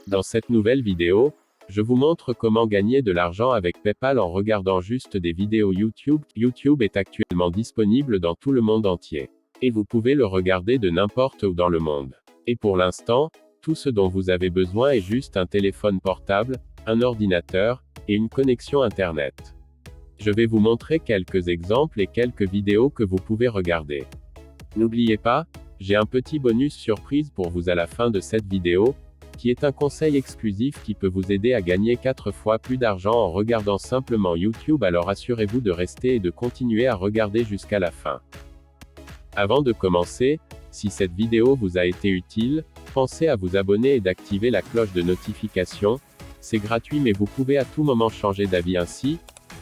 Dans cette nouvelle vidéo, je vous montre comment gagner de l'argent avec PayPal en regardant juste des vidéos YouTube. YouTube est actuellement disponible dans tout le monde entier. Et vous pouvez le regarder de n'importe où dans le monde. Et pour l'instant, tout ce dont vous avez besoin est juste un téléphone portable, un ordinateur, et une connexion Internet. Je vais vous montrer quelques exemples et quelques vidéos que vous pouvez regarder. N'oubliez pas, j'ai un petit bonus surprise pour vous à la fin de cette vidéo, qui est un conseil exclusif qui peut vous aider à gagner 4 fois plus d'argent en regardant simplement YouTube. Alors assurez-vous de rester et de continuer à regarder jusqu'à la fin. Avant de commencer, si cette vidéo vous a été utile, pensez à vous abonner et d'activer la cloche de notification. C'est gratuit mais vous pouvez à tout moment changer d'avis ainsi.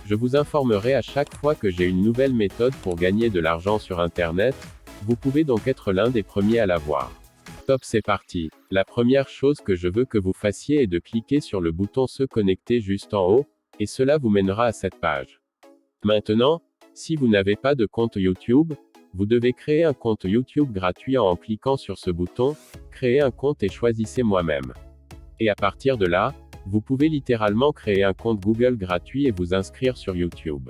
Je vous informerai à chaque fois que j'ai une nouvelle méthode pour gagner de l'argent sur Internet. Vous pouvez donc être l'un des premiers à la voir. Top, c'est parti. La première chose que je veux que vous fassiez est de cliquer sur le bouton se connecter juste en haut, et cela vous mènera à cette page. Maintenant, si vous n'avez pas de compte YouTube, vous devez créer un compte YouTube gratuit en cliquant sur ce bouton, créer un compte et choisissez moi-même. Et à partir de là, vous pouvez littéralement créer un compte Google gratuit et vous inscrire sur YouTube.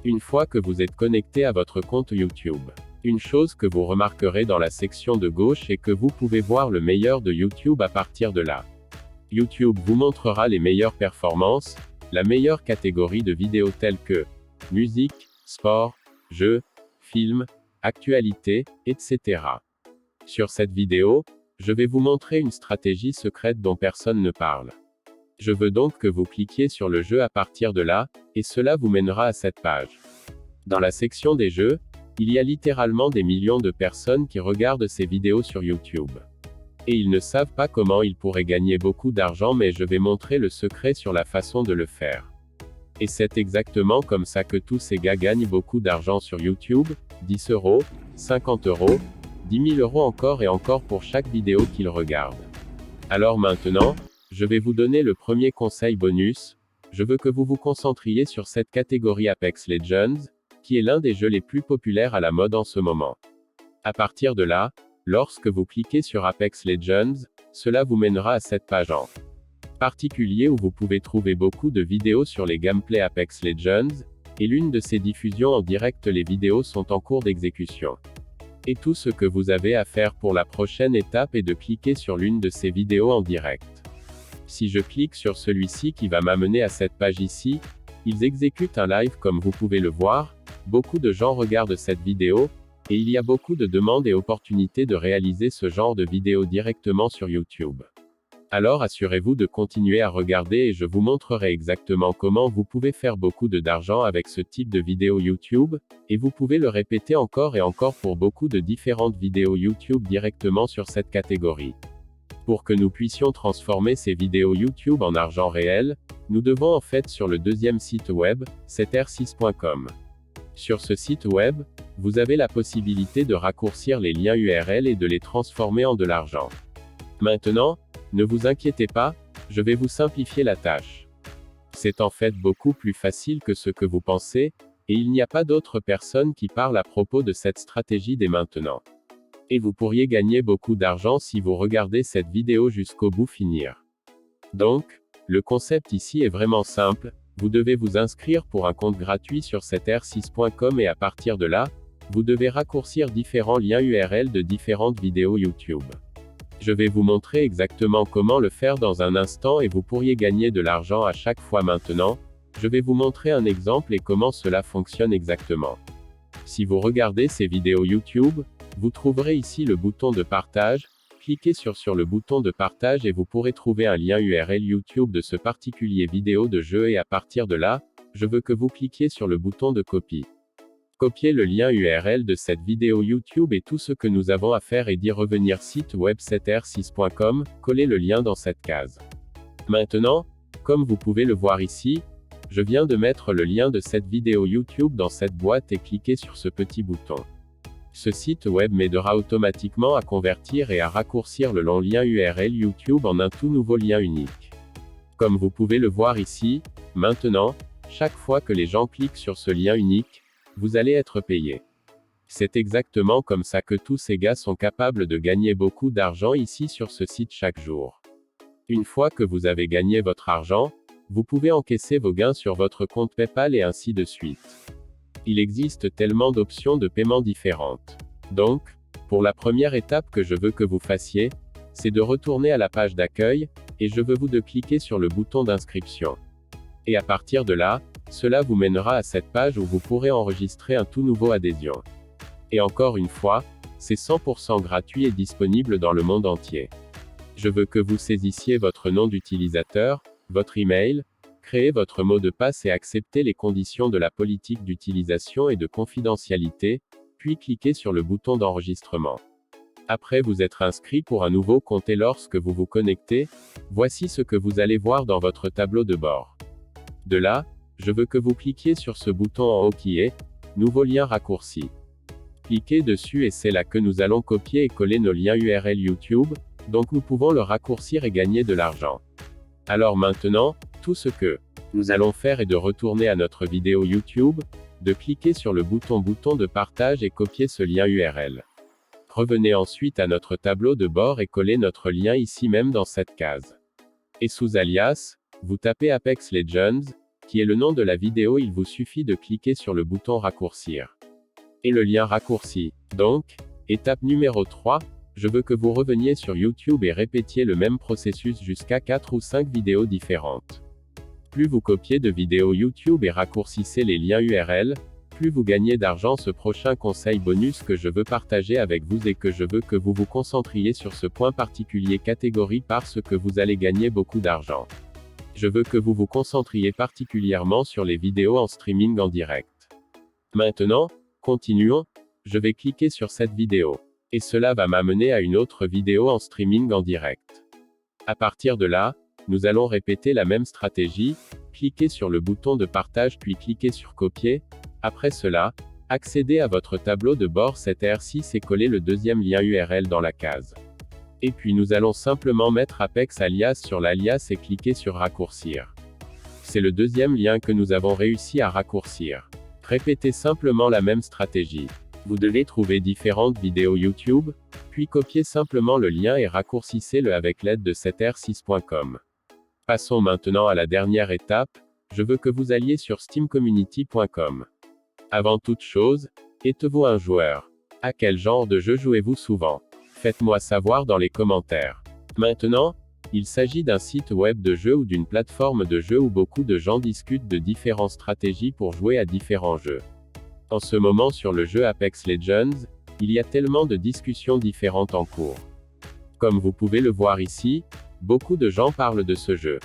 Une fois que vous êtes connecté à votre compte YouTube, une chose que vous remarquerez dans la section de gauche est que vous pouvez voir le meilleur de YouTube à partir de là. YouTube vous montrera les meilleures performances, la meilleure catégorie de vidéos telles que musique, sport, jeux, films, actualités, etc. Sur cette vidéo, je vais vous montrer une stratégie secrète dont personne ne parle. Je veux donc que vous cliquiez sur le jeu à partir de là, et cela vous mènera à cette page. Dans la section des jeux, il y a littéralement des millions de personnes qui regardent ces vidéos sur YouTube. Et ils ne savent pas comment ils pourraient gagner beaucoup d'argent, mais je vais montrer le secret sur la façon de le faire. Et c'est exactement comme ça que tous ces gars gagnent beaucoup d'argent sur YouTube, 10 €, 50 €, 10 000 € encore et encore pour chaque vidéo qu'ils regardent. Alors maintenant, je vais vous donner le premier conseil bonus. Je veux que vous vous concentriez sur cette catégorie Apex Legends, qui est l'un des jeux les plus populaires à la mode en ce moment. À partir de là, lorsque vous cliquez sur Apex Legends, cela vous mènera à cette page en particulier où vous pouvez trouver beaucoup de vidéos sur les gameplays Apex Legends, et l'une de ces diffusions en direct, les vidéos sont en cours d'exécution. Et tout ce que vous avez à faire pour la prochaine étape est de cliquer sur l'une de ces vidéos en direct. Si je clique sur celui-ci qui va m'amener à cette page ici, ils exécutent un live comme vous pouvez le voir. Beaucoup de gens regardent cette vidéo, et il y a beaucoup de demandes et opportunités de réaliser ce genre de vidéo directement sur YouTube. Alors assurez-vous de continuer à regarder et je vous montrerai exactement comment vous pouvez faire beaucoup d'argent avec ce type de vidéo YouTube, et vous pouvez le répéter encore et encore pour beaucoup de différentes vidéos YouTube directement sur cette catégorie. Pour que nous puissions transformer ces vidéos YouTube en argent réel, nous devons en fait sur le deuxième site web, c'est r6.com. Sur ce site web, vous avez la possibilité de raccourcir les liens URL et de les transformer en de l'argent. Maintenant, ne vous inquiétez pas, je vais vous simplifier la tâche. C'est en fait beaucoup plus facile que ce que vous pensez, et il n'y a pas d'autres personnes qui parlent à propos de cette stratégie dès maintenant. Et vous pourriez gagner beaucoup d'argent si vous regardez cette vidéo jusqu'au bout finir. Donc, le concept ici est vraiment simple. Vous devez vous inscrire pour un compte gratuit sur cette r6.com et à partir de là, vous devez raccourcir différents liens URL de différentes vidéos YouTube. Je vais vous montrer exactement comment le faire dans un instant et vous pourriez gagner de l'argent à chaque fois. Maintenant, je vais vous montrer un exemple et comment cela fonctionne exactement. Si vous regardez ces vidéos YouTube, vous trouverez ici le bouton de partage. Cliquez sur le bouton de partage et vous pourrez trouver un lien URL YouTube de ce particulier vidéo de jeu et à partir de là, je veux que vous cliquiez sur le bouton de copie. Copiez le lien URL de cette vidéo YouTube et tout ce que nous avons à faire est d'y revenir site web 7r6.com, collez le lien dans cette case. Maintenant, comme vous pouvez le voir ici, je viens de mettre le lien de cette vidéo YouTube dans cette boîte et cliquez sur ce petit bouton. Ce site web m'aidera automatiquement à convertir et à raccourcir le long lien URL YouTube en un tout nouveau lien unique. Comme vous pouvez le voir ici, maintenant, chaque fois que les gens cliquent sur ce lien unique, vous allez être payé. C'est exactement comme ça que tous ces gars sont capables de gagner beaucoup d'argent ici sur ce site chaque jour. Une fois que vous avez gagné votre argent, vous pouvez encaisser vos gains sur votre compte PayPal et ainsi de suite. Il existe tellement d'options de paiement différentes. Donc, pour la première étape que je veux que vous fassiez, c'est de retourner à la page d'accueil, et je veux vous de cliquer sur le bouton d'inscription. Et à partir de là, cela vous mènera à cette page où vous pourrez enregistrer un tout nouveau adhésion. Et encore une fois, c'est 100% gratuit et disponible dans le monde entier. Je veux que vous saisissiez votre nom d'utilisateur, votre email, créez votre mot de passe et acceptez les conditions de la politique d'utilisation et de confidentialité, puis cliquez sur le bouton d'enregistrement. Après vous être inscrit pour un nouveau compte et lorsque vous vous connectez, voici ce que vous allez voir dans votre tableau de bord. De là, je veux que vous cliquiez sur ce bouton en haut qui est « Nouveau lien raccourci ». Cliquez dessus et c'est là que nous allons copier et coller nos liens URL YouTube, donc nous pouvons le raccourcir et gagner de l'argent. Alors maintenant, tout ce que nous allons faire est de retourner à notre vidéo YouTube, de cliquer sur le bouton de partage et copier ce lien URL. Revenez ensuite à notre tableau de bord et collez notre lien ici même dans cette case. Et sous alias, vous tapez Apex Legends, qui est le nom de la vidéo, il vous suffit de cliquer sur le bouton raccourcir. Et le lien raccourci. Donc, étape numéro 3, je veux que vous reveniez sur YouTube et répétiez le même processus jusqu'à 4 ou 5 vidéos différentes. Plus vous copiez de vidéos YouTube et raccourcissez les liens URL, plus vous gagnez d'argent. Ce prochain conseil bonus que je veux partager avec vous et que je veux que vous vous concentriez sur ce point particulier catégorie parce que vous allez gagner beaucoup d'argent. Je veux que vous vous concentriez particulièrement sur les vidéos en streaming en direct. Maintenant, continuons, je vais cliquer sur cette vidéo. Et cela va m'amener à une autre vidéo en streaming en direct. À partir de là, nous allons répéter la même stratégie, cliquez sur le bouton de partage puis cliquez sur copier. Après cela, accédez à votre tableau de bord cet R6 et collez le deuxième lien URL dans la case. Et puis nous allons simplement mettre Apex alias sur l'alias et cliquer sur raccourcir. C'est le deuxième lien que nous avons réussi à raccourcir. Répétez simplement la même stratégie. Vous devez trouver différentes vidéos YouTube, puis copier simplement le lien et raccourcissez-le avec l'aide de cet r6.com. Passons maintenant à la dernière étape, je veux que vous alliez sur steamcommunity.com. Avant toute chose, êtes-vous un joueur? À quel genre de jeu jouez-vous souvent? Faites-moi savoir dans les commentaires. Maintenant, il s'agit d'un site web de jeu ou d'une plateforme de jeu où beaucoup de gens discutent de différentes stratégies pour jouer à différents jeux. En ce moment sur le jeu Apex Legends, il y a tellement de discussions différentes en cours. Comme vous pouvez le voir ici, beaucoup de gens parlent de ce jeu.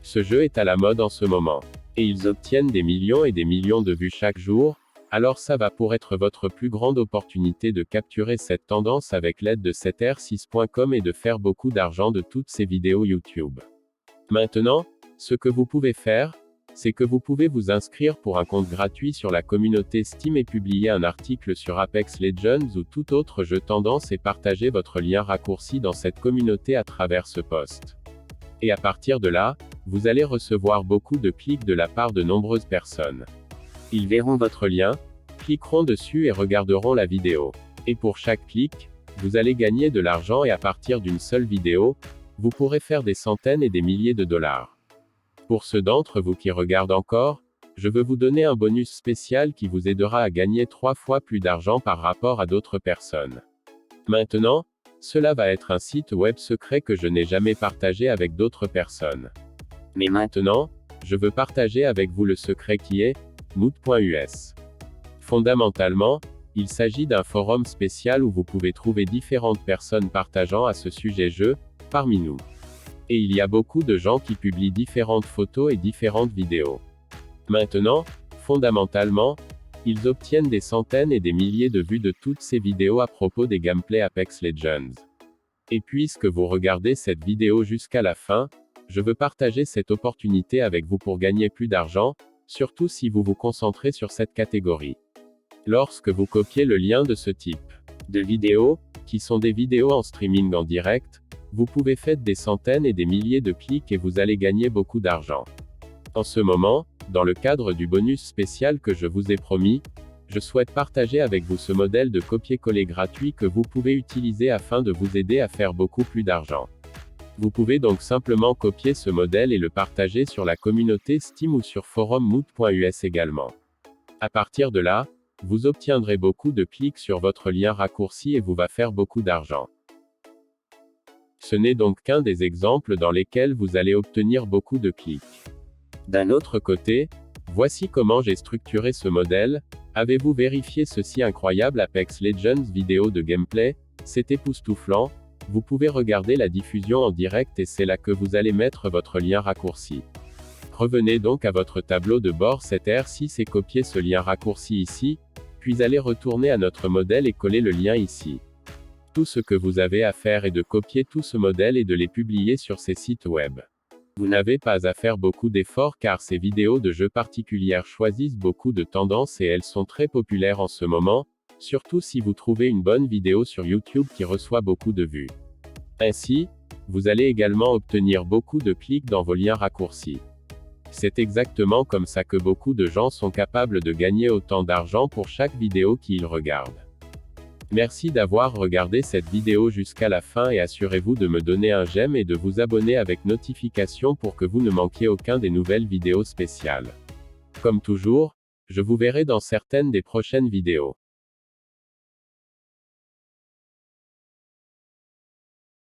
Ce jeu est à la mode en ce moment. Et ils obtiennent des millions et des millions de vues chaque jour, alors ça va pour être votre plus grande opportunité de capturer cette tendance avec l'aide de cet r6.com et de faire beaucoup d'argent de toutes ces vidéos YouTube. Maintenant, ce que vous pouvez faire, c'est que vous pouvez vous inscrire pour un compte gratuit sur la communauté Steam et publier un article sur Apex Legends ou tout autre jeu tendance et partager votre lien raccourci dans cette communauté à travers ce post. Et à partir de là, vous allez recevoir beaucoup de clics de la part de nombreuses personnes. Ils verront votre lien, cliqueront dessus et regarderont la vidéo. Et pour chaque clic, vous allez gagner de l'argent et à partir d'une seule vidéo, vous pourrez faire des centaines et des milliers de dollars. Pour ceux d'entre vous qui regardent encore, je veux vous donner un bonus spécial qui vous aidera à gagner 3 fois plus d'argent par rapport à d'autres personnes. Maintenant, cela va être un site web secret que je n'ai jamais partagé avec d'autres personnes. Mais maintenant, je veux partager avec vous le secret qui est mood.us. Fondamentalement, il s'agit d'un forum spécial où vous pouvez trouver différentes personnes partageant à ce sujet jeu, parmi nous. Et il y a beaucoup de gens qui publient différentes photos et différentes vidéos. Maintenant, fondamentalement, ils obtiennent des centaines et des milliers de vues de toutes ces vidéos à propos des gameplays Apex Legends. Et puisque vous regardez cette vidéo jusqu'à la fin, je veux partager cette opportunité avec vous pour gagner plus d'argent, surtout si vous vous concentrez sur cette catégorie. Lorsque vous copiez le lien de ce type de vidéos, qui sont des vidéos en streaming en direct, vous pouvez faire des centaines et des milliers de clics et vous allez gagner beaucoup d'argent. En ce moment, dans le cadre du bonus spécial que je vous ai promis, je souhaite partager avec vous ce modèle de copier-coller gratuit que vous pouvez utiliser afin de vous aider à faire beaucoup plus d'argent. Vous pouvez donc simplement copier ce modèle et le partager sur la communauté Steam ou sur forum.mood.us également. À partir de là, vous obtiendrez beaucoup de clics sur votre lien raccourci et vous va faire beaucoup d'argent. Ce n'est donc qu'un des exemples dans lesquels vous allez obtenir beaucoup de clics. D'un autre côté, voici comment j'ai structuré ce modèle. Avez-vous vérifié ceci incroyable Apex Legends vidéo de gameplay? C'est époustouflant. Vous pouvez regarder la diffusion en direct et c'est là que vous allez mettre votre lien raccourci. Revenez donc à votre tableau de bord R6 et copiez ce lien raccourci ici, puis allez retourner à notre modèle et coller le lien ici. Tout ce que vous avez à faire est de copier tout ce modèle et de les publier sur ces sites web. Vous n'avez pas à faire beaucoup d'efforts car ces vidéos de jeux particulières choisissent beaucoup de tendances et elles sont très populaires en ce moment, surtout si vous trouvez une bonne vidéo sur YouTube qui reçoit beaucoup de vues. Ainsi, vous allez également obtenir beaucoup de clics dans vos liens raccourcis. C'est exactement comme ça que beaucoup de gens sont capables de gagner autant d'argent pour chaque vidéo qu'ils regardent. Merci d'avoir regardé cette vidéo jusqu'à la fin et assurez-vous de me donner un j'aime et de vous abonner avec notification pour que vous ne manquiez aucun des nouvelles vidéos spéciales. Comme toujours, je vous verrai dans certaines des prochaines vidéos.